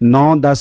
9-10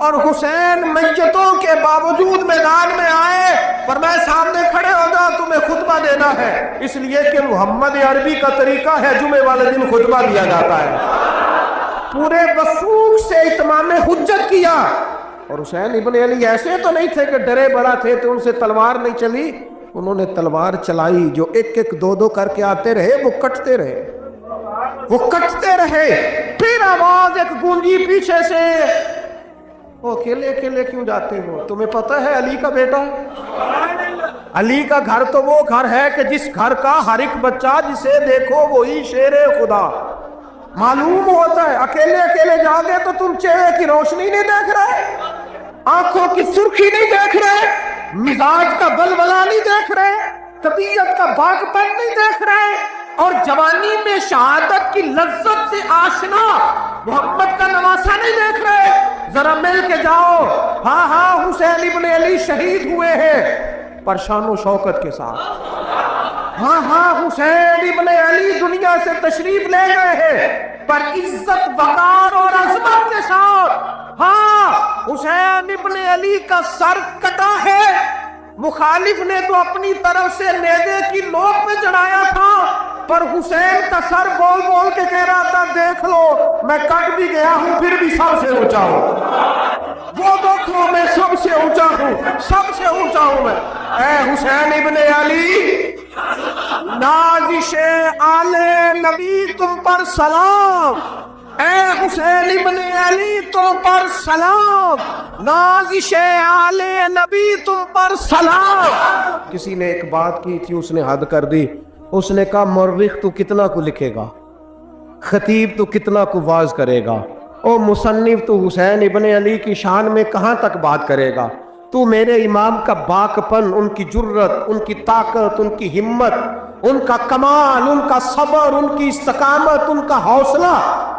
اور حسین میتوں کے باوجود میدان میں آئے، فرمایا سامنے کھڑے ہو جا، تمہیں خطبہ دینا ہے، اس لیے کہ محمد عربی کا طریقہ ہے جمعے والے دن خطبہ دیا جاتا ہے۔ پورے وثوق سے اتمام حجت کیا۔ اور حسین ابن علی ایسے تو نہیں تھے کہ ڈرے بڑا تھے تو ان سے تلوار نہیں چلی، انہوں نے تلوار چلائی، جو ایک ایک دو دو کر کے آتے رہے وہ کٹتے رہے، وہ کٹتے رہے۔ پھر آواز ایک گونجی پیچھے سے، وہ اکیلے اکیلے کیوں جاتے ہو؟ تمہیں پتہ ہے علی کا بیٹا ہے؟ علی کا گھر تو وہ گھر ہے کہ جس گھر کا ہر ایک بچہ جسے دیکھو وہی شیر خدا معلوم ہوتا ہے۔ اکیلے اکیلے جاؤ گے تو تم چہرے کی روشنی نہیں دیکھ رہے، آنکھوں کی سرخی نہیں دیکھ رہے، مزاج کا بلبلہ نہیں دیکھ رہے، طبیعت کا باغپن نہیں دیکھ رہے، اور جوانی میں شہادت کی لذت سے آشنا محمد کا نواسا نہیں دیکھ رہے۔ ذرا مل کے جاؤ، ہاں ہاں حسین ابن علی شہید ہوئے ہیں پر شان و شوکت کے ساتھ، ہاں ہاں حسین ابن علی دنیا سے تشریف لے گئے ہیں پر عزت وقار اور عظمت کے ساتھ۔ ہاں حسین ابن علی کا سر کٹا ہے، مخالف نے تو اپنی طرف سے نیزے کی نوک پہ چڑھایا تھا، پر حسین کا سر بول بول کے کہہ رہا تھا دیکھ لو میں کٹ بھی گیا ہوں پھر بھی سب سے اونچا ہوں، وہ دیکھو میں سب سے اونچا ہوں، سب سے اونچا ہوں میں۔ اے حسین ابن علی، نازش آل نبی تم پر سلام، اے حسین ابن علی تم پر سلام، نازش آل نبی تم پر سلام۔ کسی نے ایک بات کی تھی، اس نے حد کر دی، اس نے کہا مورخ تو کتنا کو لکھے گا، خطیب تو کتنا کو واعظ کرے گا، او مصنف تو حسین ابن علی کی شان میں کہاں تک بات کرے گا؟ تو میرے امام کا باکپن، ان کی جرت، ان کی طاقت، ان کی ہمت، ان کا کمال، ان کا صبر، ان کی استقامت، ان کا حوصلہ،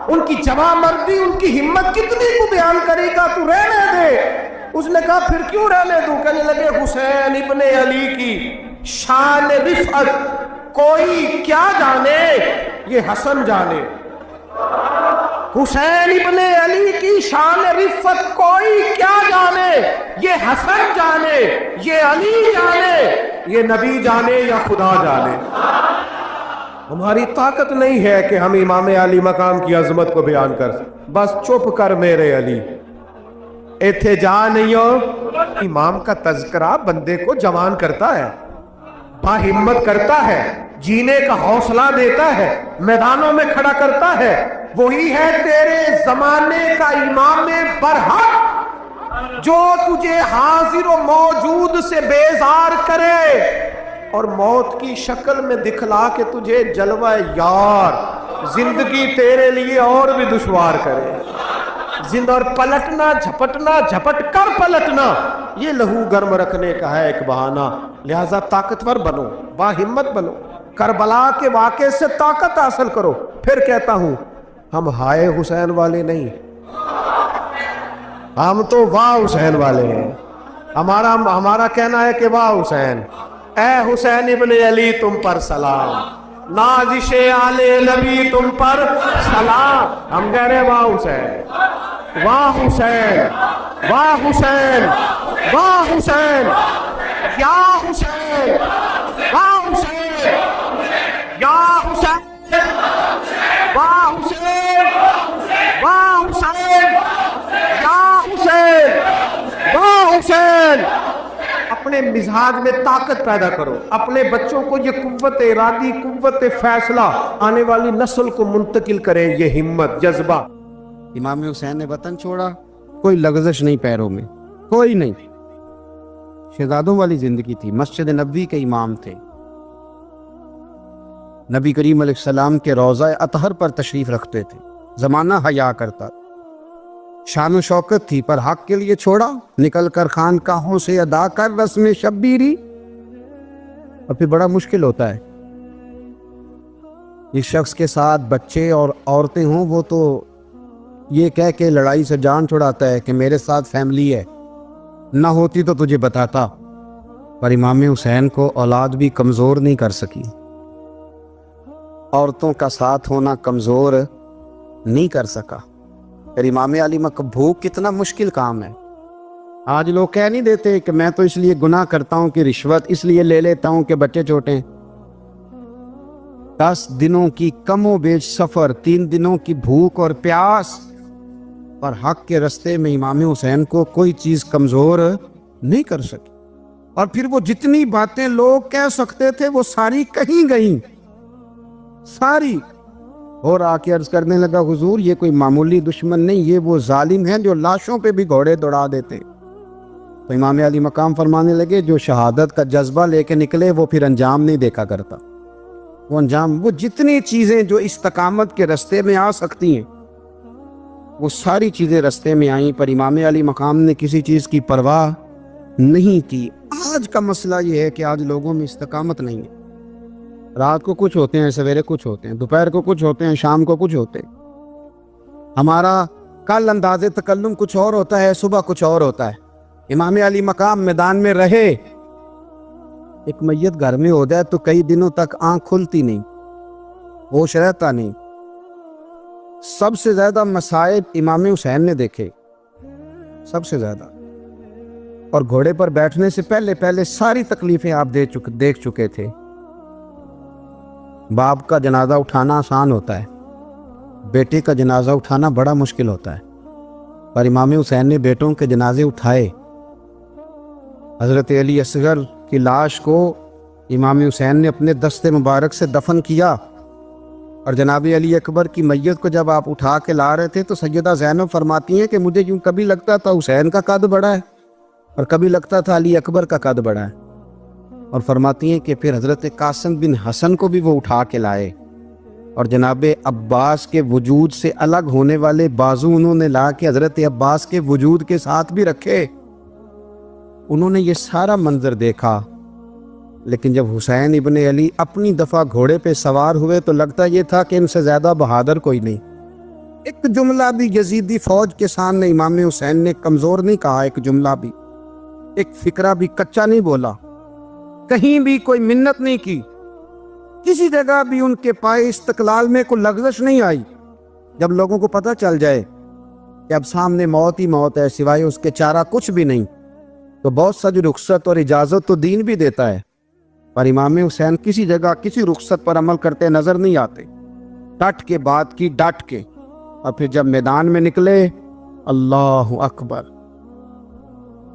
ان کی جواں مردی، ان کی ہمت کتنی کو بیان کرے گا؟ تو رہنے دے۔ اس نے کہا پھر کیوں رہنے دوں؟ کہنے لگے حسین ابن علی کی شان رفعت کوئی کیا جانے، یہ حسن جانے۔ حسین ابن علی کی شان رفعت کوئی کیا جانے، یہ حسن جانے، یہ علی جانے، یہ نبی جانے یا خدا جانے۔ ہماری طاقت نہیں ہے کہ ہم امام علی مقام کی عظمت کو بیان کر، بس چپ کر میرے علی، ایتھے جا نہیں ہو۔ امام کا تذکرہ بندے کو جوان کرتا ہے، باہمت کرتا ہے، جینے کا حوصلہ دیتا ہے، میدانوں میں کھڑا کرتا ہے۔ وہی ہے تیرے زمانے کا امام برحق جو تجھے حاضر و موجود سے بیزار کرے اور موت کی شکل میں دکھلا کے تجھے جلوہ یار زندگی تیرے لیے اور بھی دشوار کرے۔ اور پلٹنا، جھپٹنا، جھپٹ کر پلٹنا یہ لہو گرم رکھنے کا ہے ایک بہانہ۔ لہذا طاقتور بنو، باہمت بنو، کربلا کے واقعے سے طاقت حاصل کرو۔ پھر کہتا ہوں ہم ہائے حسین والے نہیں، ہم تو واہ حسین والے ہیں۔ ہمارا کہنا ہے کہ واہ حسین، اے حسین ابن علی تم پر سلام، نازش آل نبی تم پر سلام۔ ہم کہہ رہے واہ حسین، واہ حسین، واہ حسین، واہ حسین، یا حسین، واہ حسین، یا حسین، واہ حسین، واہ حسین، یا حسین، واہ حسین۔ اپنے مزاج میں طاقت پیدا کرو، اپنے بچوں کو یہ قوت ارادی، قوت فیصلہ آنے والی نسل کو منتقل کریں، یہ ہمت، جذبہ۔ امام حسین نے وطن چھوڑا، کوئی لغزش نہیں پیروں میں، کوئی نہیں، شہزادوں والی زندگی تھی، مسجد نبوی کے امام تھے، نبی کریم علیہ السلام کے روضہ اطہر پر تشریف رکھتے تھے، زمانہ حیا کرتا، شان و شوکت تھی، پر حق کے لیے چھوڑا، نکل کر خانقاہوں سے ادا کر رسم شبیری۔ اور پھر بڑا مشکل ہوتا ہے، اس شخص کے ساتھ بچے اور عورتیں ہوں، وہ تو یہ کہہ کے لڑائی سے جان چھڑاتا ہے کہ میرے ساتھ فیملی ہے، نہ ہوتی تو تجھے بتاتا۔ پر امام حسین کو اولاد بھی کمزور نہیں کر سکی، عورتوں کا ساتھ ہونا کمزور نہیں کر سکا۔ پھر امام علی بھوک کتنا مشکل کام ہے. آج لوگ کہہ نہیں دیتے کہ میں تو اس لیے گناہ کرتا ہوں کہ رشوت اس لیے لے لیتا ہوں کہ بچے چھوٹے ہیں. 10 دنوں کی کم و بیش سفر، 3 دنوں کی بھوک اور پیاس، پر حق کے رستے میں امام حسین کو کوئی چیز کمزور نہیں کر سکی. اور پھر وہ جتنی باتیں لوگ کہہ سکتے تھے وہ ساری کہیں گئیں، ساری. اور آ کے عرض کرنے لگا حضور یہ کوئی معمولی دشمن نہیں، یہ وہ ظالم ہیں جو لاشوں پہ بھی گھوڑے دوڑا دیتے. تو امام علی مقام فرمانے لگے جو شہادت کا جذبہ لے کے نکلے وہ پھر انجام نہیں دیکھا کرتا. وہ انجام، وہ جتنی چیزیں جو استقامت کے رستے میں آ سکتی ہیں وہ ساری چیزیں رستے میں آئیں، پر امام علی مقام نے کسی چیز کی پرواہ نہیں کی. آج کا مسئلہ یہ ہے کہ آج لوگوں میں استقامت نہیں ہے. رات کو کچھ ہوتے ہیں، سویرے کچھ ہوتے ہیں، دوپہر کو کچھ ہوتے ہیں، شام کو کچھ ہوتے ہیں. ہمارا کل انداز تکلم کچھ اور ہوتا ہے، صبح کچھ اور ہوتا ہے. امام علی مقام میدان میں رہے. ایک میت گھر میں ہو جائے تو کئی دنوں تک آنکھ کھلتی نہیں، ہوش رہتا نہیں. سب سے زیادہ مصائب امام حسین نے دیکھے، سب سے زیادہ. اور گھوڑے پر بیٹھنے سے پہلے ساری تکلیفیں آپ دیکھ چکے تھے. باپ کا جنازہ اٹھانا آسان ہوتا ہے، بیٹے کا جنازہ اٹھانا بڑا مشکل ہوتا ہے. پر امام حسین نے بیٹوں کے جنازے اٹھائے. حضرت علی اصغر کی لاش کو امام حسین نے اپنے دست مبارک سے دفن کیا. اور جناب علی اکبر کی میت کو جب آپ اٹھا کے لا رہے تھے تو سیدہ زینب فرماتی ہیں کہ مجھے یوں کبھی لگتا تھا حسین کا قد بڑا ہے اور کبھی لگتا تھا علی اکبر کا قد بڑا ہے. اور فرماتی ہیں کہ پھر حضرت قاسم بن حسن کو بھی وہ اٹھا کے لائے اور جناب عباس کے وجود سے الگ ہونے والے بازو انہوں نے لا کے حضرت عباس کے وجود کے ساتھ بھی رکھے. انہوں نے یہ سارا منظر دیکھا. لیکن جب حسین ابن علی اپنی دفعہ گھوڑے پہ سوار ہوئے تو لگتا یہ تھا کہ ان سے زیادہ بہادر کوئی نہیں. ایک جملہ بھی یزیدی فوج کے سامنے امام حسین نے کمزور نہیں کہا، ایک جملہ بھی، ایک فکرہ بھی کچا نہیں بولا، کہیں بھی کوئی منت نہیں کی، کسی جگہ بھی ان کے پائے استقلال میں کوئی لغزش نہیں آئی. جب لوگوں کو پتہ چل جائے کہ اب سامنے موت ہی موت ہے، سوائے اس کے چارہ کچھ بھی نہیں، تو بہت سا جو رخصت اور اجازت تو دین بھی دیتا ہے. پر امام حسین کسی جگہ کسی رخصت پر عمل کرتے نظر نہیں آتے. ڈٹ کے بات کی، ڈٹ کے. اور پھر جب میدان میں نکلے، اللہ اکبر.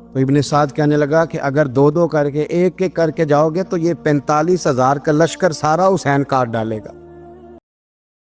تو ابن سعد کہنے لگا کہ اگر 2 کر کے ایک کر کے جاؤ گے تو یہ 45,000 کا لشکر سارا حسین کاٹ ڈالے گا.